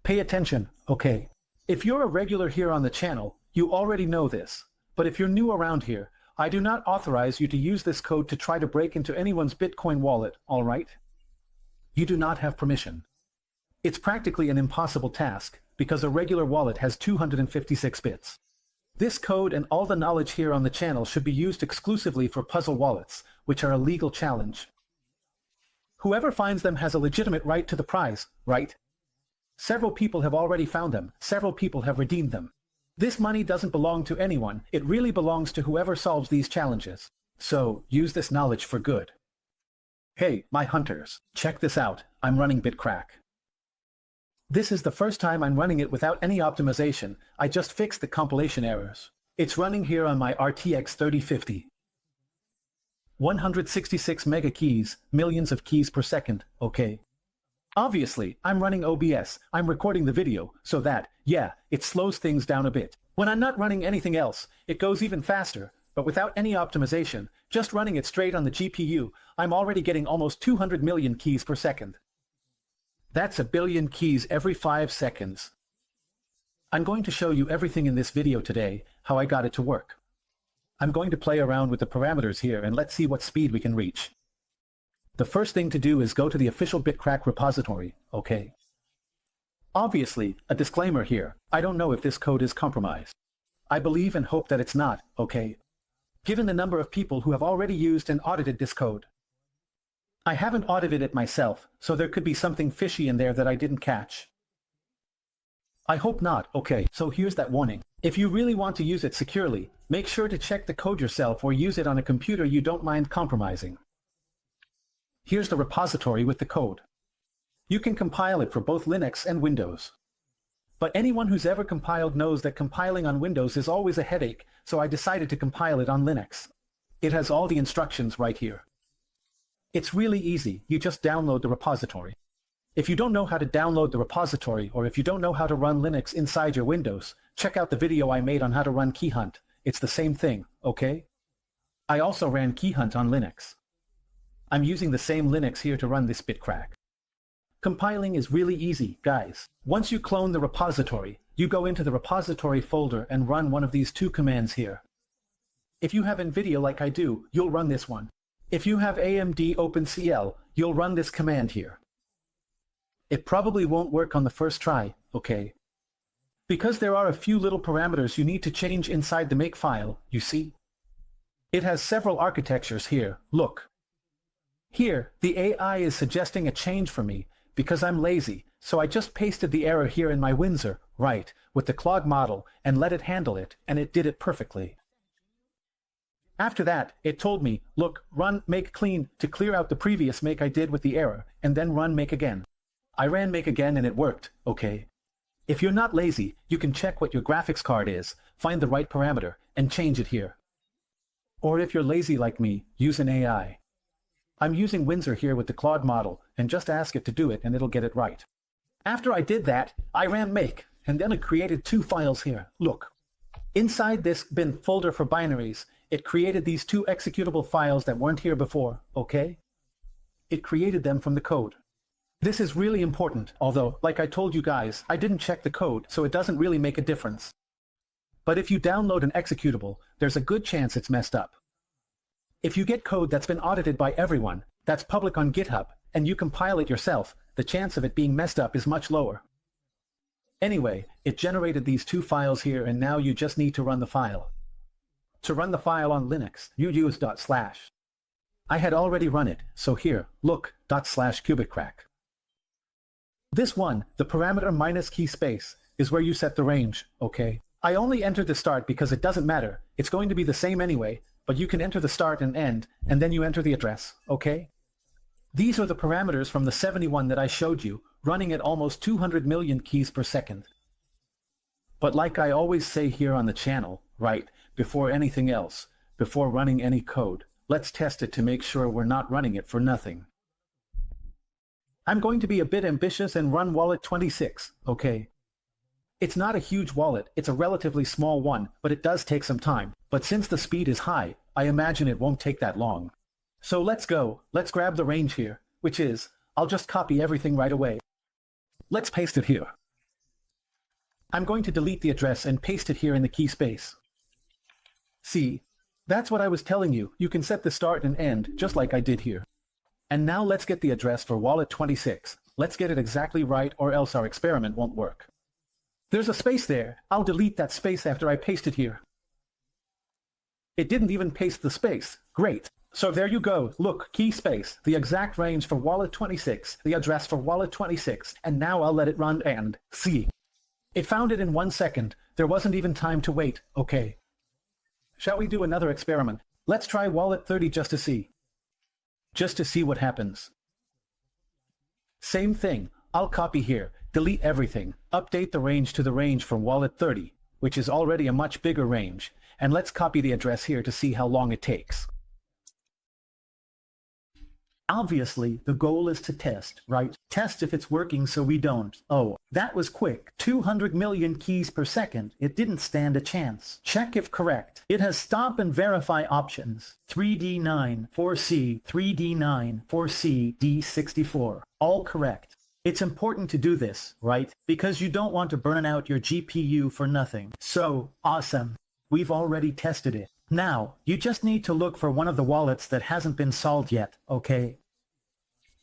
Pay attention, okay? If you're a regular here on the channel, you already know this. But if you're new around here, I do not authorize you to use this code to try to break into anyone's Bitcoin wallet, all right? You do not have permission. It's practically an impossible task, because a regular wallet has 256 bits. This code and all the knowledge here on the channel should be used exclusively for puzzle wallets, which are a legal challenge. Whoever finds them has a legitimate right to the prize, right? Several people have already found them, several people have redeemed them. This money doesn't belong to anyone, it really belongs to whoever solves these challenges. So, use this knowledge for good. Hey, my hunters, check this out, I'm running BitCrack. This is the first time I'm running it without any optimization, I just fixed the compilation errors. It's running here on my RTX 3050. 166 mega keys, millions of keys per second, okay? Obviously, I'm running OBS, I'm recording the video, so that, yeah, it slows things down a bit. When I'm not running anything else, it goes even faster, but without any optimization, just running it straight on the GPU, I'm already getting almost 200 million keys per second. That's a billion keys every 5 seconds. I'm going to show you everything in this video today, how I got it to work. I'm going to play around with the parameters here and let's see what speed we can reach. The first thing to do is go to the official BitCrack repository, okay? Obviously, a disclaimer here, I don't know if this code is compromised. I believe and hope that it's not, okay? Given the number of people who have already used and audited this code. I haven't audited it myself, so there could be something fishy in there that I didn't catch. I hope not, okay, so here's that warning. If you really want to use it securely, make sure to check the code yourself or use it on a computer you don't mind compromising. Here's the repository with the code. You can compile it for both Linux and Windows. But anyone who's ever compiled knows that compiling on Windows is always a headache, so I decided to compile it on Linux. It has all the instructions right here. It's really easy, you just download the repository. If you don't know how to download the repository or if you don't know how to run Linux inside your Windows, check out the video I made on how to run KeyHunt. It's the same thing, okay? I also ran KeyHunt on Linux. I'm using the same Linux here to run this BitCrack. Compiling is really easy, guys. Once you clone the repository, you go into the repository folder and run one of these two commands here. If you have NVIDIA like I do, you'll run this one. If you have AMD OpenCL, you'll run this command here. It probably won't work on the first try, okay? Because there are a few little parameters you need to change inside the make file, you see? It has several architectures here, look. Here, the AI is suggesting a change for me, because I'm lazy, so I just pasted the error here in my Windsor, right, with the Claude model, and let it handle it, and it did it perfectly. After that, it told me, look, run make clean to clear out the previous make I did with the error, and then run make again. I ran make again and it worked, okay? If you're not lazy, you can check what your graphics card is, find the right parameter, and change it here. Or if you're lazy like me, use an AI. I'm using Windsor here with the Claude model, and just ask it to do it and it'll get it right. After I did that, I ran make, and then it created two files here, look. Inside this bin folder for binaries, it created these two executable files that weren't here before, okay? It created them from the code. This is really important, although, like I told you guys, I didn't check the code, so it doesn't really make a difference. But if you download an executable, there's a good chance it's messed up. If you get code that's been audited by everyone, that's public on GitHub, and you compile it yourself, the chance of it being messed up is much lower. Anyway, it generated these two files here and now you just need to run the file. To run the file on Linux, you use // I had already run it, so here, look, //cubitcrack. This one, the parameter minus key space, is where you set the range, okay? I only entered the start because it doesn't matter, it's going to be the same anyway, but you can enter the start and end, and then you enter the address, okay? These are the parameters from the 71 that I showed you, running at almost 200 million keys per second. But like I always say here on the channel, right, before anything else, before running any code, let's test it to make sure we're not running it for nothing. I'm going to be a bit ambitious and run wallet 26, okay? It's not a huge wallet, it's a relatively small one, but it does take some time. But since the speed is high, I imagine it won't take that long. So let's go, let's grab the range here, which is, I'll just copy everything right away. Let's paste it here. I'm going to delete the address and paste it here in the key space. See, that's what I was telling you. You can set the start and end, just like I did here. And now let's get the address for wallet 26. Let's get it exactly right or else our experiment won't work. There's a space there. I'll delete that space after I paste it here. It didn't even paste the space. Great. So there you go. Look, key space, the exact range for wallet 26, the address for wallet 26, and now I'll let it run and see. It found it in 1 second. There wasn't even time to wait. Okay. Shall we do another experiment? Let's try wallet 30 just to see. Just to see what happens. Same thing. I'll copy here, delete everything, update the range to the range for wallet 30, which is already a much bigger range, and let's copy the address here to see how long it takes. Obviously, the goal is to test, right? Test if it's working so we don't. Oh, that was quick. 200 million keys per second. It didn't stand a chance. Check if correct. It has stop and verify options. 3D9, 4C, 3D9, 4C, D64. All correct. It's important to do this, right? Because you don't want to burn out your GPU for nothing. So, awesome. We've already tested it. Now, you just need to look for one of the wallets that hasn't been solved yet, okay?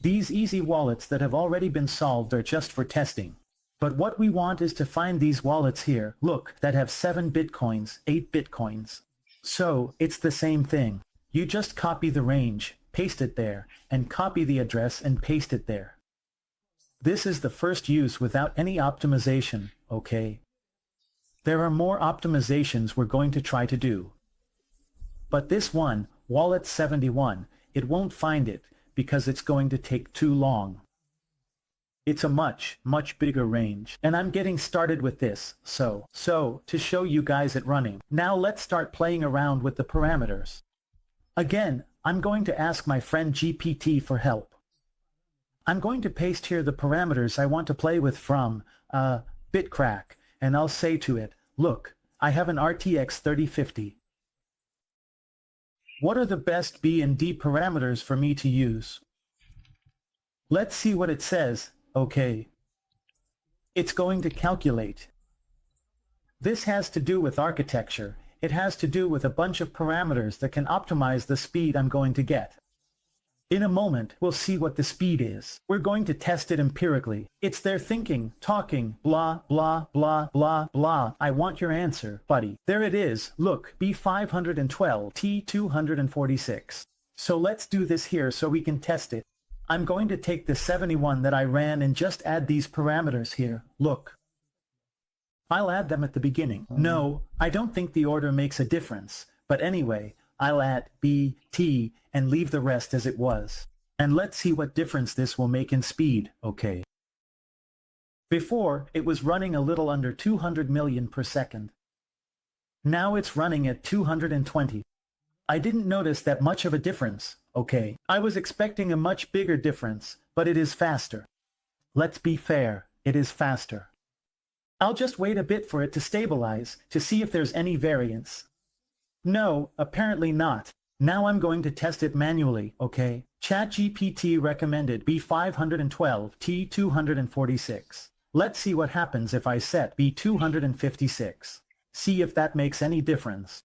These easy wallets that have already been solved are just for testing. But what we want is to find these wallets here, look, that have 7 bitcoins, 8 bitcoins. So, it's the same thing. You just copy the range, paste it there, and copy the address and paste it there. This is the first use without any optimization, okay? There are more optimizations we're going to try to do. But this one, wallet 71, it won't find it because it's going to take too long. It's a much bigger range. And I'm getting started with this, so to show you guys it running. Now let's start playing around with the parameters. Again, I'm going to ask my friend GPT for help. I'm going to paste here the parameters I want to play with from BitCrack, and I'll say to it, look, I have an RTX 3050. What are the best B and D parameters for me to use? Let's see what it says. Okay. It's going to calculate. This has to do with architecture. It has to do with a bunch of parameters that can optimize the speed I'm going to get. In a moment, we'll see what the speed is. We're going to test it empirically. It's their thinking, talking, blah, blah, blah, blah, blah. I want your answer, buddy. There it is. Look, B512, T246. So let's do this here so we can test it. I'm going to take the 71 that I ran and just add these parameters here. Look. I'll add them at the beginning. No, I don't think the order makes a difference. But anyway, I'll add B, T, and leave the rest as it was. And let's see what difference this will make in speed, okay? Before, it was running a little under 200 million per second. Now it's running at 220. I didn't notice that much of a difference, okay? I was expecting a much bigger difference, but it is faster. Let's be fair, it is faster. I'll just wait a bit for it to stabilize, to see if there's any variance. No, apparently not. Now I'm going to test it manually, okay? ChatGPT recommended B512, T246. Let's see what happens if I set B256. See if that makes any difference.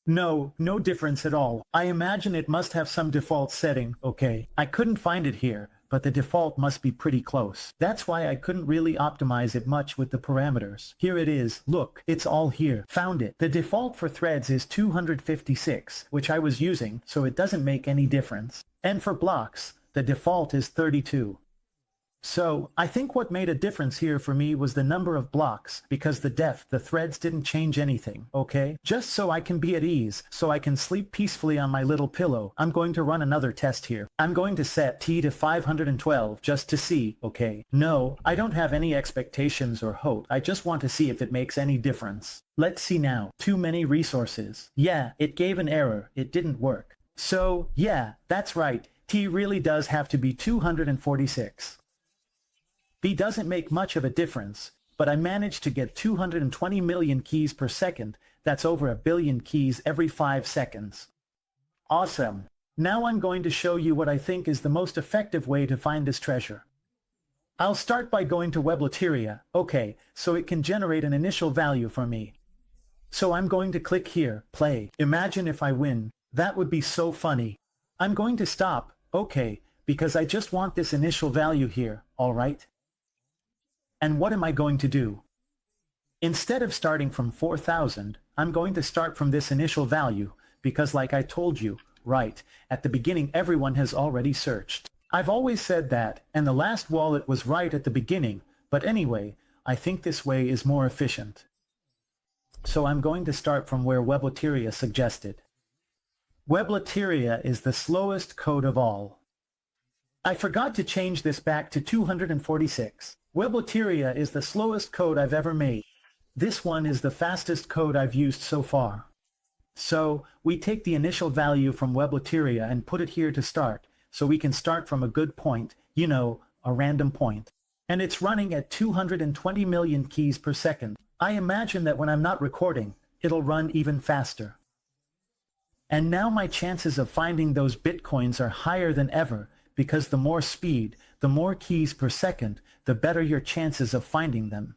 No difference at all. I imagine it must have some default setting, okay? I couldn't find it here, but the default must be pretty close. That's why I couldn't really optimize it much with the parameters. Here it is. Look, it's all here. Found it. The default for threads is 256, which I was using, so it doesn't make any difference. And for blocks, the default is 32. So, I think what made a difference here for me was the number of blocks, because the threads didn't change anything, okay? Just so I can be at ease, so I can sleep peacefully on my little pillow, I'm going to run another test here. I'm going to set T to 512 just to see, okay? No, I don't have any expectations or hope. I just want to see if it makes any difference. Let's see now. Too many resources. Yeah, it gave an error. It didn't work. So, yeah, that's right. T really does have to be 246. B doesn't make much of a difference, but I managed to get 220 million keys per second. That's over 1 billion keys every 5 seconds. Awesome. Now I'm going to show you what I think is the most effective way to find this treasure. I'll start by going to Weblateria, okay, so it can generate an initial value for me. So I'm going to click here, play. Imagine if I win. That would be so funny. I'm going to stop, okay, because I just want this initial value here, alright? And what am I going to do? Instead of starting from 4,000, I'm going to start from this initial value, because like I told you, right, at the beginning everyone has already searched. I've always said that, and the last wallet was right at the beginning, but anyway, I think this way is more efficient. So I'm going to start from where Weblateria suggested. Weblateria is the slowest code of all. I forgot to change this back to 246. Weblateria is the slowest code I've ever made. This one is the fastest code I've used so far. So, we take the initial value from Weblateria and put it here to start, so we can start from a good point, you know, a random point. And it's running at 220 million keys per second. I imagine that when I'm not recording, it'll run even faster. And now my chances of finding those bitcoins are higher than ever, because the more speed, the more keys per second, the better your chances of finding them.